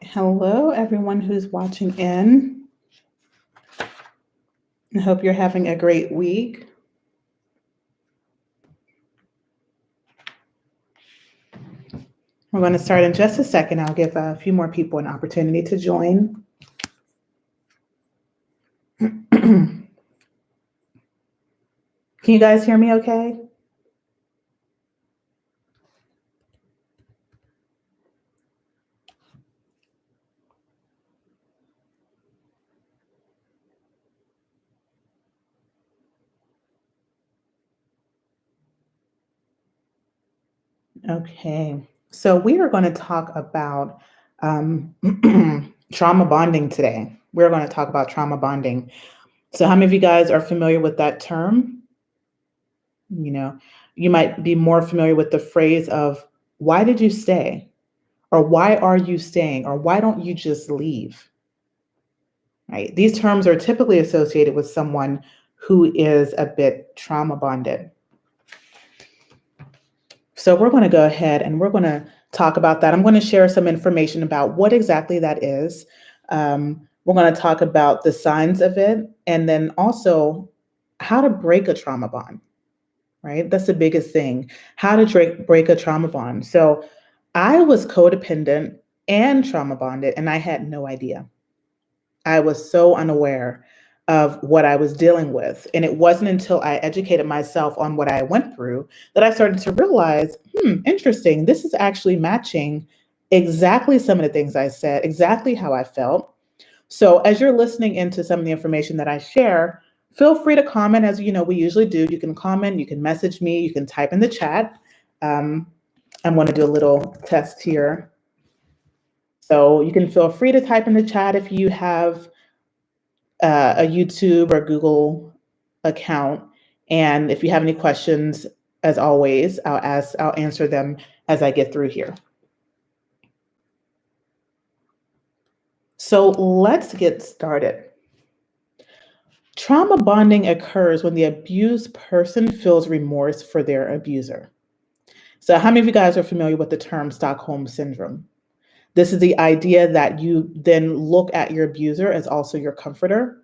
Hello, everyone who's watching in. I hope you're having a great week. We're going to start in just a second. I'll give a few more people an opportunity to join. Can you guys hear me okay? Okay, so we are going to talk about trauma bonding today. We're going to talk about trauma bonding. So how many of you guys are familiar with that term? You know, you might be more familiar with the phrase of, why did you stay? Or why are you staying? Or why don't you just leave? Right? These terms are typically associated with someone who is a bit trauma bonded. So we're going to go ahead and we're going to talk about that. I'm going to share some information about what exactly that is. We're going to talk about the signs of it, and then also how to break a trauma bond, right? That's the biggest thing, how to break a trauma bond. So I was codependent and trauma bonded, and I had no idea. I was so unaware of what I was dealing with. And it wasn't until I educated myself on what I went through that I started to realize, interesting, this is actually matching exactly some of the things I said, exactly how I felt. So as you're listening into some of the information that I share, feel free to comment, as you know we usually do. You can comment, you can message me, you can type in the chat. I'm going to do a little test here. So you can feel free to type in the chat if you have a YouTube or Google account. And if you have any questions, as always, I'll answer them as I get through here. So let's get started. Trauma bonding occurs when the abused person feels remorse for their abuser. So how many of you guys are familiar with the term Stockholm Syndrome? This is the idea that you then look at your abuser as also your comforter.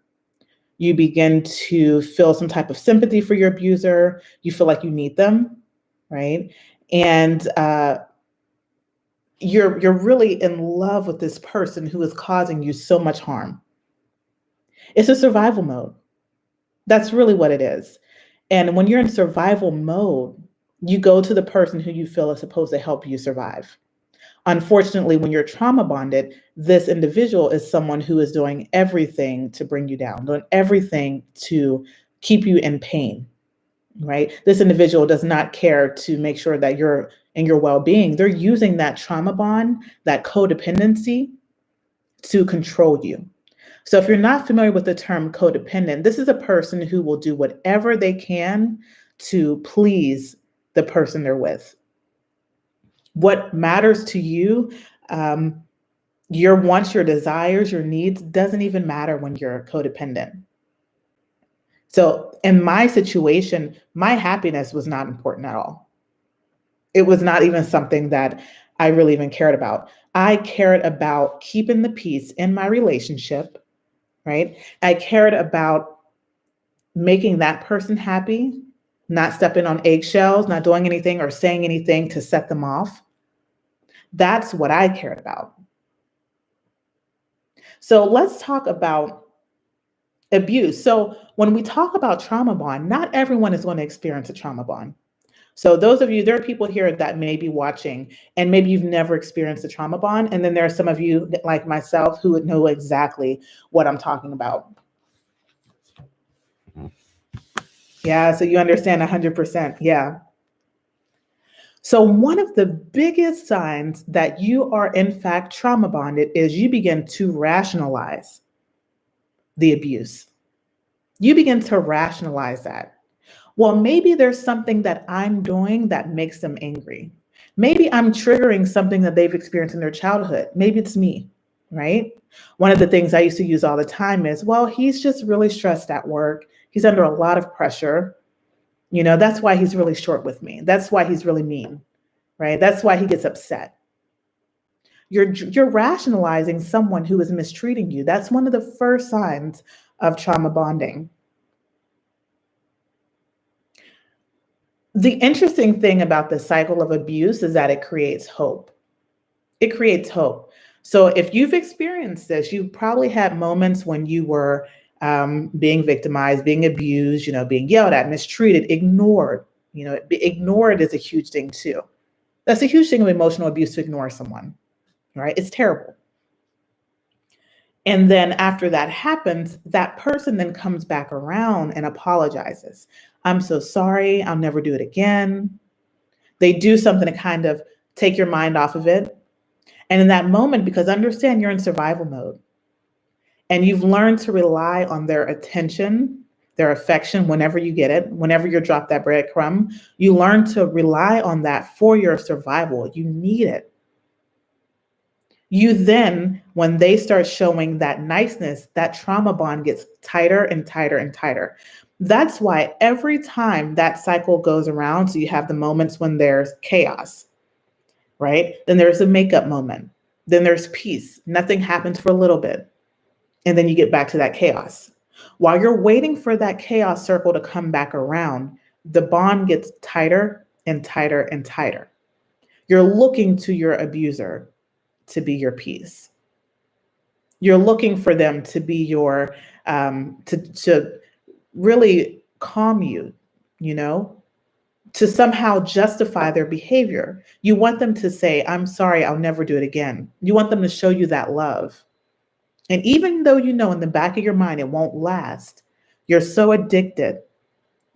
You begin to feel some type of sympathy for your abuser. You feel like you need them, right? And you're really in love with this person who is causing you so much harm. It's a survival mode. That's really what it is. And when you're in survival mode, you go to the person who you feel is supposed to help you survive. Unfortunately, when you're trauma bonded, this individual is someone who is doing everything to bring you down, doing everything to keep you in pain, right? This individual does not care to make sure that you're in your well-being. They're using that trauma bond, that codependency, to control you. So if you're not familiar with the term codependent, this is a person who will do whatever they can to please the person they're with. What matters to you, your wants, your desires, your needs, doesn't even matter when you're codependent. So in my situation, my happiness was not important at all. It was not even something that I really even cared about. I cared about keeping the peace in my relationship, right? I cared about making that person happy, not stepping on eggshells, not doing anything or saying anything to set them off. That's what I cared about. So let's talk about abuse. So when we talk about trauma bond, not everyone is going to experience a trauma bond. So those of you, there are people here that may be watching and maybe you've never experienced a trauma bond. And then there are some of you like myself who would know exactly what I'm talking about. Yeah, so you understand 100%. Yeah. So one of the biggest signs that you are in fact trauma bonded is you begin to rationalize the abuse. You begin to rationalize that. Well, maybe there's something that I'm doing that makes them angry. Maybe I'm triggering something that they've experienced in their childhood. Maybe it's me, right? One of the things I used to use all the time is, well, he's just really stressed at work. He's under a lot of pressure. That's why he's really short with me. That's why he's really mean, right? That's why he gets upset. You're rationalizing someone who is mistreating you. That's one of the first signs of trauma bonding. The interesting thing about the cycle of abuse is that it creates hope. It creates hope. So if you've experienced this, you've probably had moments when you were being victimized, being abused, being yelled at, mistreated, ignored. Ignored is a huge thing too. That's a huge thing of emotional abuse, to ignore someone, right? It's terrible. And then after that happens, that person then comes back around and apologizes. I'm so sorry. I'll never do it again. They do something to kind of take your mind off of it. And in that moment, because understand you're in survival mode and you've learned to rely on their attention, their affection, whenever you get it, whenever you're dropped that breadcrumb, you learn to rely on that for your survival. You need it. You then, when they start showing that niceness, that trauma bond gets tighter and tighter and tighter. That's why every time that cycle goes around, so you have the moments when there's chaos, right? Then there's a makeup moment. Then there's peace. Nothing happens for a little bit. And then you get back to that chaos. While you're waiting for that chaos circle to come back around, the bond gets tighter and tighter and tighter. You're looking to your abuser to be your peace. You're looking for them to be your, to really calm you, to somehow justify their behavior. You want them to say, I'm sorry, I'll never do it again. You want them to show you that love. And even though in the back of your mind it won't last, you're so addicted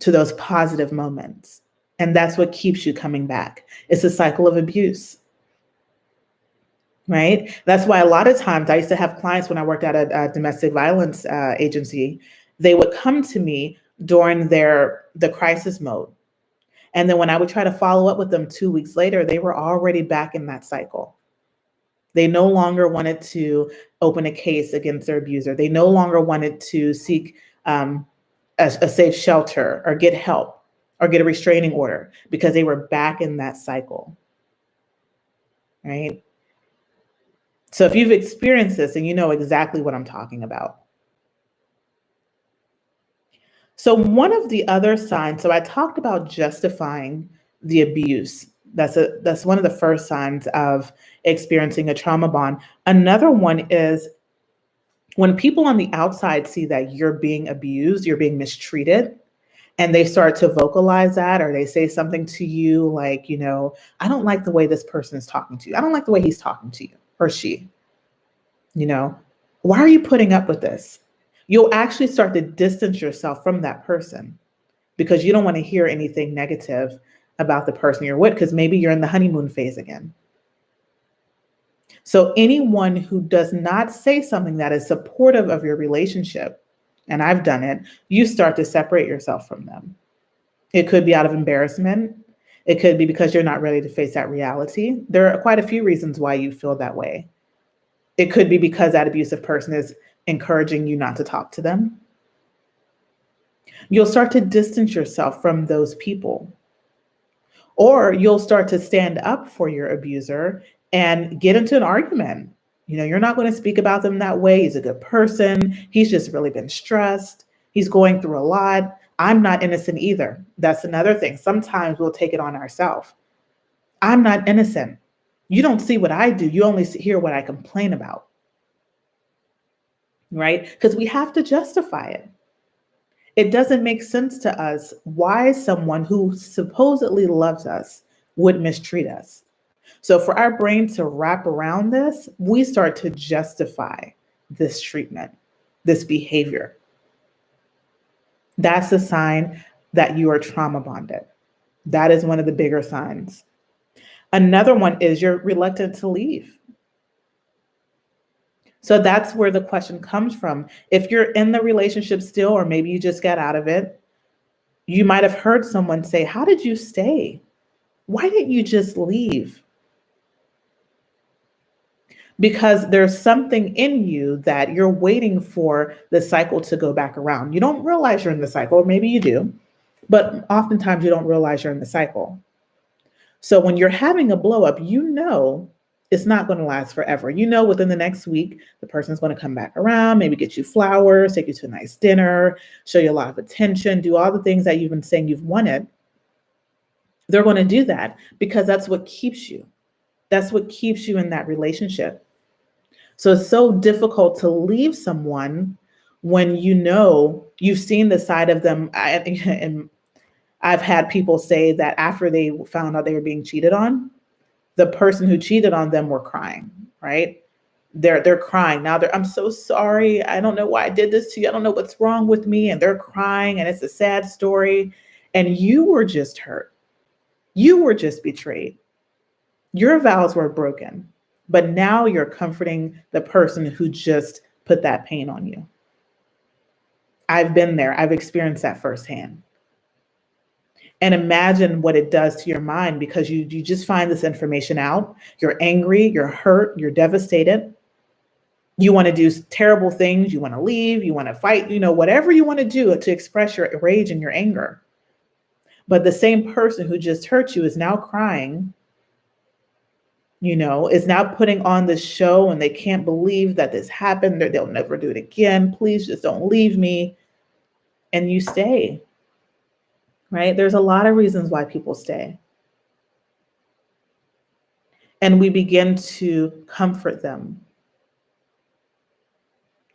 to those positive moments. And that's what keeps you coming back. It's a cycle of abuse. Right? That's why a lot of times I used to have clients when I worked at a domestic violence agency. They would come to me during the crisis mode. And then when I would try to follow up with them 2 weeks later, they were already back in that cycle. They no longer wanted to open a case against their abuser. They no longer wanted to seek a safe shelter or get help or get a restraining order because they were back in that cycle. Right? So if you've experienced this, and you know exactly what I'm talking about. So one of the other signs, so I talked about justifying the abuse. That's one of the first signs of experiencing a trauma bond. Another one is when people on the outside see that you're being abused, you're being mistreated, and they start to vocalize that, or they say something to you like, I don't like the way this person is talking to you. I don't like the way he's talking to you or she. Why are you putting up with this? You'll actually start to distance yourself from that person because you don't want to hear anything negative about the person you're with, because maybe you're in the honeymoon phase again. So anyone who does not say something that is supportive of your relationship, and I've done it, you start to separate yourself from them. It could be out of embarrassment. It could be because you're not ready to face that reality. There are quite a few reasons why you feel that way. It could be because that abusive person is encouraging you not to talk to them. You'll start to distance yourself from those people. Or you'll start to stand up for your abuser and get into an argument. You're not going to speak about them that way. He's a good person. He's just really been stressed. He's going through a lot. I'm not innocent either. That's another thing. Sometimes we'll take it on ourselves. I'm not innocent. You don't see what I do. You only hear what I complain about. Right? Because we have to justify it. It doesn't make sense to us why someone who supposedly loves us would mistreat us. So for our brain to wrap around this, we start to justify this treatment, this behavior. That's a sign that you are trauma bonded. That is one of the bigger signs. Another one is you're reluctant to leave. So that's where the question comes from. If you're in the relationship still, or maybe you just got out of it, you might have heard someone say, how did you stay? Why didn't you just leave? Because there's something in you that you're waiting for the cycle to go back around. You don't realize you're in the cycle, or maybe you do, But oftentimes you don't realize you're in the cycle. So when you're having a blow up, you know it's not going to last forever. You know within the next week, the person's going to come back around, maybe get you flowers, take you to a nice dinner, show you a lot of attention, do all the things that you've been saying you've wanted. They're going to do that because that's what keeps you. That's what keeps you in that relationship. So it's so difficult to leave someone when you know you've seen the side of them. And I've had people say that after they found out they were being cheated on, the person who cheated on them were crying, right? They're crying. Now I'm so sorry. I don't know why I did this to you. I don't know what's wrong with me. And they're crying and it's a sad story. And you were just hurt. You were just betrayed. Your vows were broken. But now you're comforting the person who just put that pain on you. I've been there. I've experienced that firsthand. And imagine what it does to your mind because you just find this information out. You're angry, you're hurt, you're devastated. You want to do terrible things. You want to leave, you want to fight, whatever you want to do to express your rage and your anger. But the same person who just hurt you is now crying, is now putting on this show and they can't believe that this happened. They'll never do it again. Please just don't leave me. And you stay. Right? There's a lot of reasons why people stay. And we begin to comfort them.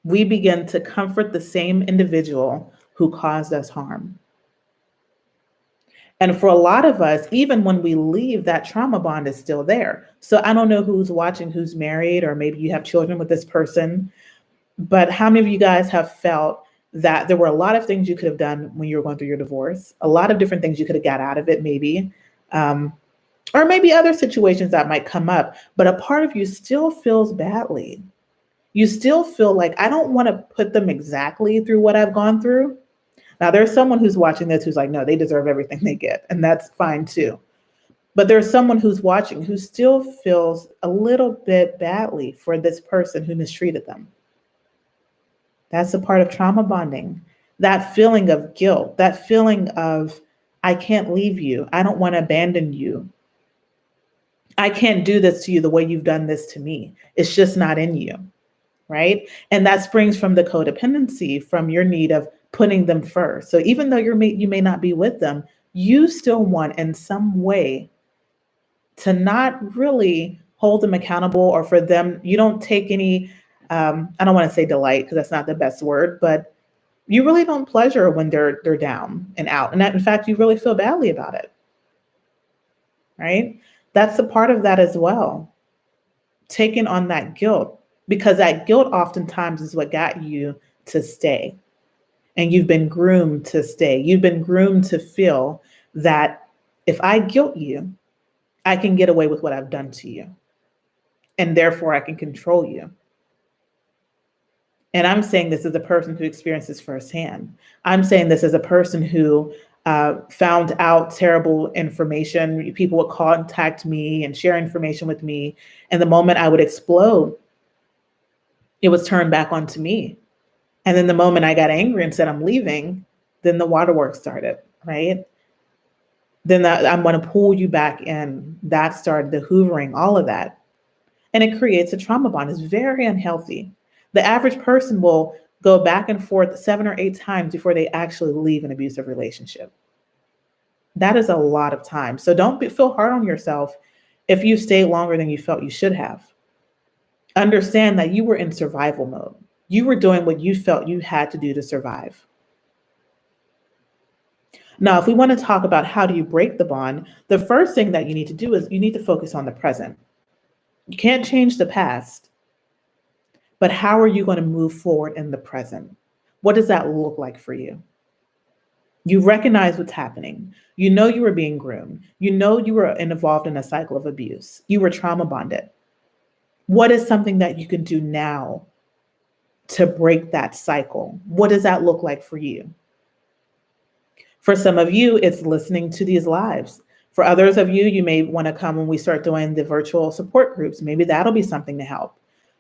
We begin to comfort the same individual who caused us harm. And for a lot of us, even when we leave, that trauma bond is still there. So I don't know who's watching, who's married, or maybe you have children with this person, but how many of you guys have felt that there were a lot of things you could have done when you were going through your divorce, a lot of different things you could have got out of it, maybe, or maybe other situations that might come up, but a part of you still feels badly. You still feel like, I don't want to put them exactly through what I've gone through. Now, there's someone who's watching this who's like, no, they deserve everything they get, and that's fine too. But there's someone who's watching who still feels a little bit badly for this person who mistreated them. That's a part of trauma bonding. That feeling of guilt, that feeling of, I can't leave you. I don't want to abandon you. I can't do this to you the way you've done this to me. It's just not in you, right? And that springs from the codependency, from your need of putting them first. So even though you may not be with them, you still want in some way to not really hold them accountable, or for them, you don't take any, I don't want to say delight because that's not the best word, but you really don't pleasure when they're down and out. And that, in fact, you really feel badly about it, right? That's a part of that as well. Taking on that guilt, because that guilt oftentimes is what got you to stay. And you've been groomed to stay. You've been groomed to feel that if I guilt you, I can get away with what I've done to you. And therefore I can control you. And I'm saying this as a person who experienced this firsthand. I'm saying this as a person who found out terrible information. People would contact me and share information with me. And the moment I would explode, it was turned back onto me. And then the moment I got angry and said, I'm leaving, then the waterworks started, right? Then I'm going to pull you back in. That started the hoovering, all of that. And it creates a trauma bond. It's very unhealthy. The average person will go back and forth 7 or 8 times before they actually leave an abusive relationship. That is a lot of time. So don't feel hard on yourself if you stayed longer than you felt you should have. Understand that you were in survival mode. You were doing what you felt you had to do to survive. Now, if we want to talk about how do you break the bond, the first thing that you need to do is you need to focus on the present. You can't change the past, but how are you going to move forward in the present? What does that look like for you? You recognize what's happening. You know you were being groomed. You know you were involved in a cycle of abuse. You were trauma bonded. What is something that you can do now to break that cycle? What does that look like for you? For some of you, it's listening to these lives. For others of you, you may want to come when we start doing the virtual support groups. Maybe that'll be something to help.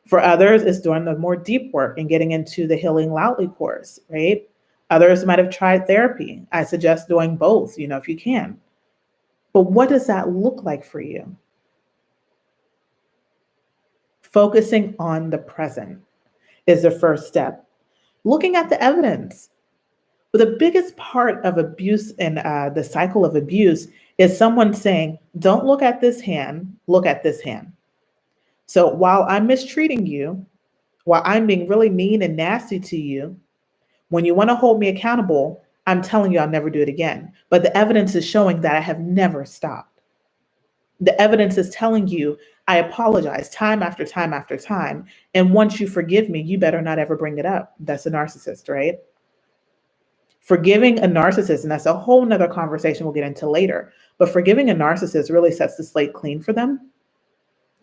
For others, it's doing the more deep work and getting into the Healing Loudly course, right? Others might have tried therapy. I suggest doing both, if you can. But what does that look like for you? Focusing on the present is the first step. Looking at the evidence. But the biggest part of abuse and the cycle of abuse is someone saying, don't look at this hand, look at this hand. So while I'm mistreating you, while I'm being really mean and nasty to you, when you want to hold me accountable, I'm telling you I'll never do it again. But the evidence is showing that I have never stopped. The evidence is telling you I apologize time after time after time. And once you forgive me, you better not ever bring it up. That's a narcissist, right? Forgiving a narcissist, and that's a whole nother conversation we'll get into later, but forgiving a narcissist really sets the slate clean for them.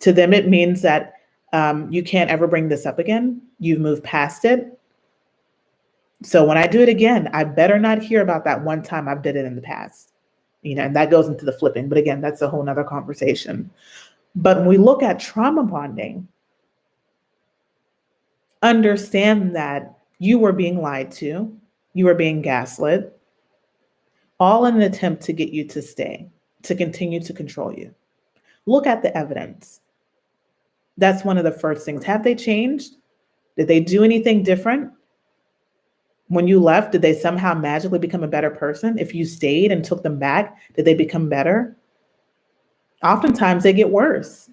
To them, it means that you can't ever bring this up again. You've moved past it. So when I do it again, I better not hear about that one time I've did it in the past. And that goes into the flipping. But again, that's a whole nother conversation. But when we look at trauma bonding, understand that you were being lied to, you were being gaslit, all in an attempt to get you to stay, to continue to control you. Look at the evidence. That's one of the first things. Have they changed? Did they do anything different? When you left, did they somehow magically become a better person? If you stayed and took them back, did they become better? Oftentimes they get worse.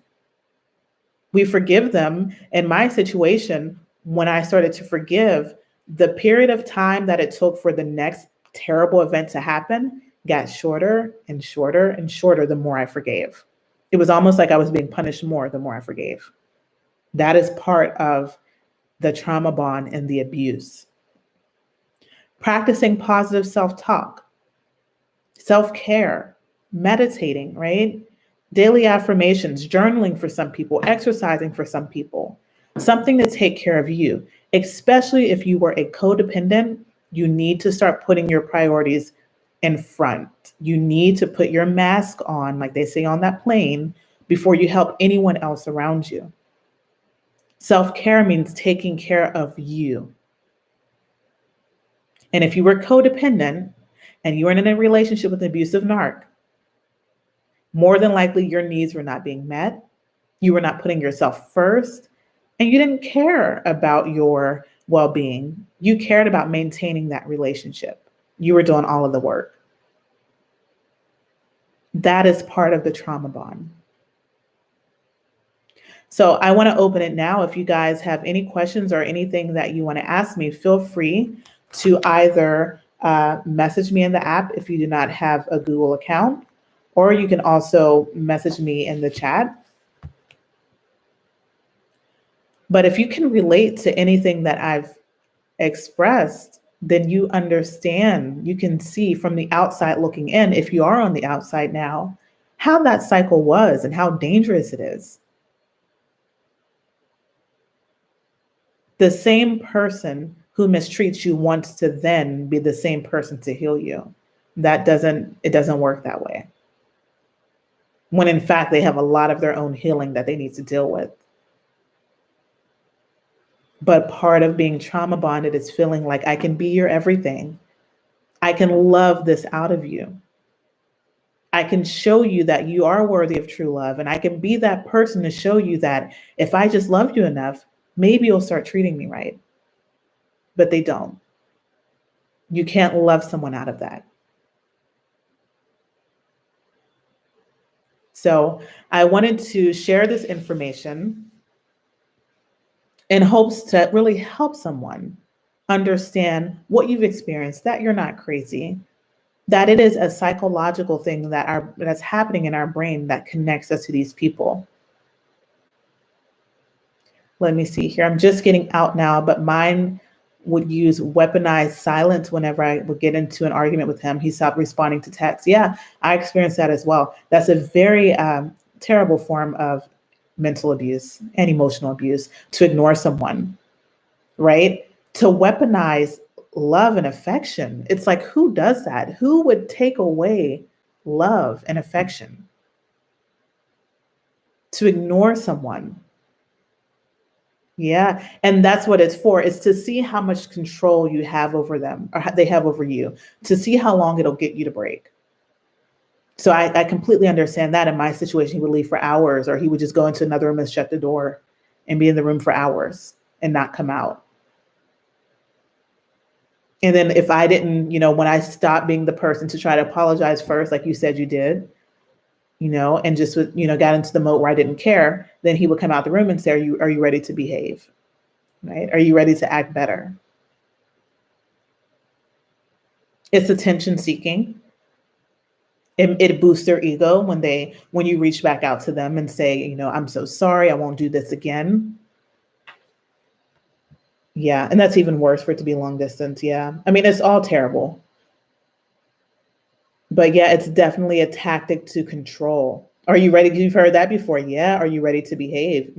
We forgive them. In my situation, when I started to forgive, the period of time that it took for the next terrible event to happen got shorter and shorter and shorter the more I forgave. It was almost like I was being punished more the more I forgave. That is part of the trauma bond and the abuse. Practicing positive self-talk, self-care, meditating, right? Daily affirmations, journaling for some people, exercising for some people, something to take care of you. Especially if you were a codependent, you need to start putting your priorities in front. You need to put your mask on, like they say on that plane, before you help anyone else around you. Self-care means taking care of you. And if you were codependent and you were in a relationship with an abusive narc, more than likely your needs were not being met. You were not putting yourself first, and you didn't care about your well-being. You cared about maintaining that relationship. You were doing all of the work. That is part of the trauma bond. So I want to open it now. If you guys have any questions or anything that you want to ask me, feel free to either message me in the app if you do not have a Google account, or you can also message me in the chat. But if you can relate to anything that I've expressed, then you understand, you can see from the outside looking in, if you are on the outside now, how that cycle was and how dangerous it is. The same person who mistreats you wants to then be the same person to heal you. It doesn't work that way. When in fact, they have a lot of their own healing that they need to deal with. But part of being trauma bonded is feeling like I can be your everything. I can love this out of you. I can show you that you are worthy of true love. And I can be that person to show you that if I just love you enough, maybe you'll start treating me right. But they don't. You can't love someone out of that. So I wanted to share this information in hopes to really help someone understand what you've experienced, that you're not crazy, that it is a psychological thing that's happening in our brain that connects us to these people. Let me see here. I'm just getting out now, but mine would use weaponized silence whenever I would get into an argument with him. He stopped responding to texts. Yeah, I experienced that as well. That's a very terrible form of mental abuse and emotional abuse, to ignore someone, right? To weaponize love and affection. It's like, who does that? Who would take away love and affection? To ignore someone. Yeah. And that's what it's for, is to see how much control you have over them, or they have over you, to see how long it'll get you to break. So I completely understand that. In my situation, he would leave for hours, or he would just go into another room and shut the door and be in the room for hours and not come out. And then if I didn't, when I stopped being the person to try to apologize first, like you said you did, and just, got into the mode where I didn't care, then he would come out the room and say, are you ready to behave? Right? Are you ready to act better? It's attention seeking. It boosts their ego when you reach back out to them and say, I'm so sorry, I won't do this again. Yeah, and that's even worse for it to be long distance. Yeah, I mean, it's all terrible. But yeah, it's definitely a tactic to control. Are you ready? You've heard that before. Yeah. Are you ready to behave?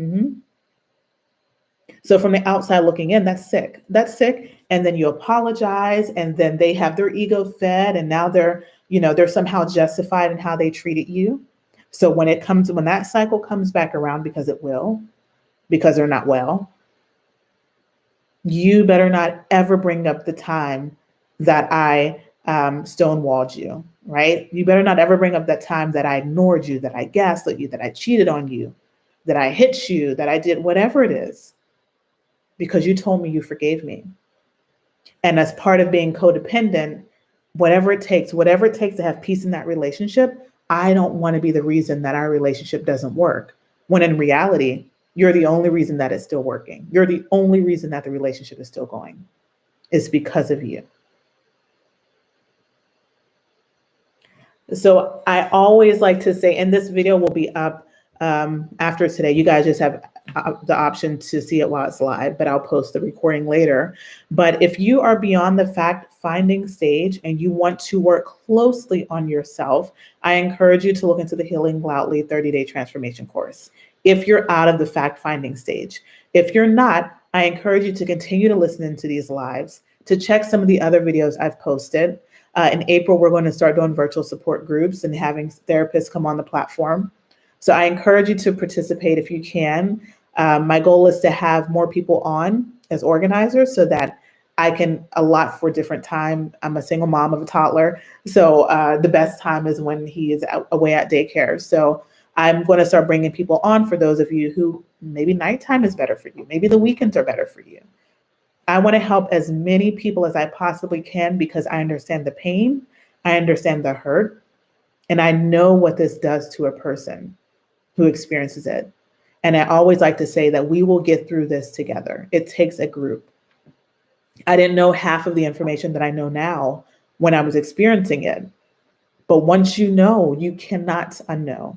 So from the outside looking in, that's sick. That's sick. And then you apologize, and then they have their ego fed, and now they're somehow justified in how they treated you. So when that cycle comes back around, because it will, because they're not well, you better not ever bring up the time that I stonewalled you, right? You better not ever bring up that time that I ignored you, that I gaslit you, that I cheated on you, that I hit you, that I did whatever it is, because you told me you forgave me. And as part of being codependent, whatever it takes to have peace in that relationship, I don't want to be the reason that our relationship doesn't work. When in reality, you're the only reason that it's still working. You're the only reason that the relationship is still going. It's because of you. So I always like to say, and this video will be up after today. You guys just have the option to see it while it's live, but I'll post the recording later. But if you are beyond the fact-finding stage and you want to work closely on yourself, I encourage you to look into the Healing Loudly 30-day transformation course. If you're out of the fact-finding stage. If you're not, I encourage you to continue to listen into these lives, to check some of the other videos I've posted. In April, we're going to start doing virtual support groups and having therapists come on the platform. So I encourage you to participate if you can. My goal is to have more people on as organizers so that I can allot for different time. I'm a single mom of a toddler. So the best time is when he is away at daycare. So I'm going to start bringing people on for those of you who maybe nighttime is better for you. Maybe the weekends are better for you. I want to help as many people as I possibly can, because I understand the pain, I understand the hurt, and I know what this does to a person who experiences it. And I always like to say that we will get through this together. It takes a group. I didn't know half of the information that I know now when I was experiencing it. But once you know, you cannot unknow.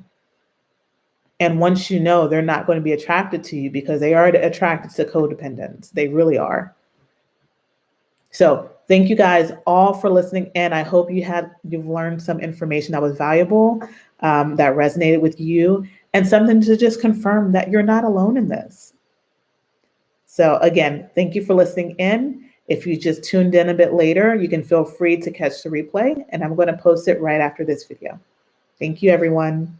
And once you know, they're not going to be attracted to you, because they are attracted to codependence. They really are. So thank you guys all for listening in. I hope you've learned some information that was valuable, that resonated with you, and something to just confirm that you're not alone in this. So again, thank you for listening in. If you just tuned in a bit later, you can feel free to catch the replay, and I'm going to post it right after this video. Thank you, everyone.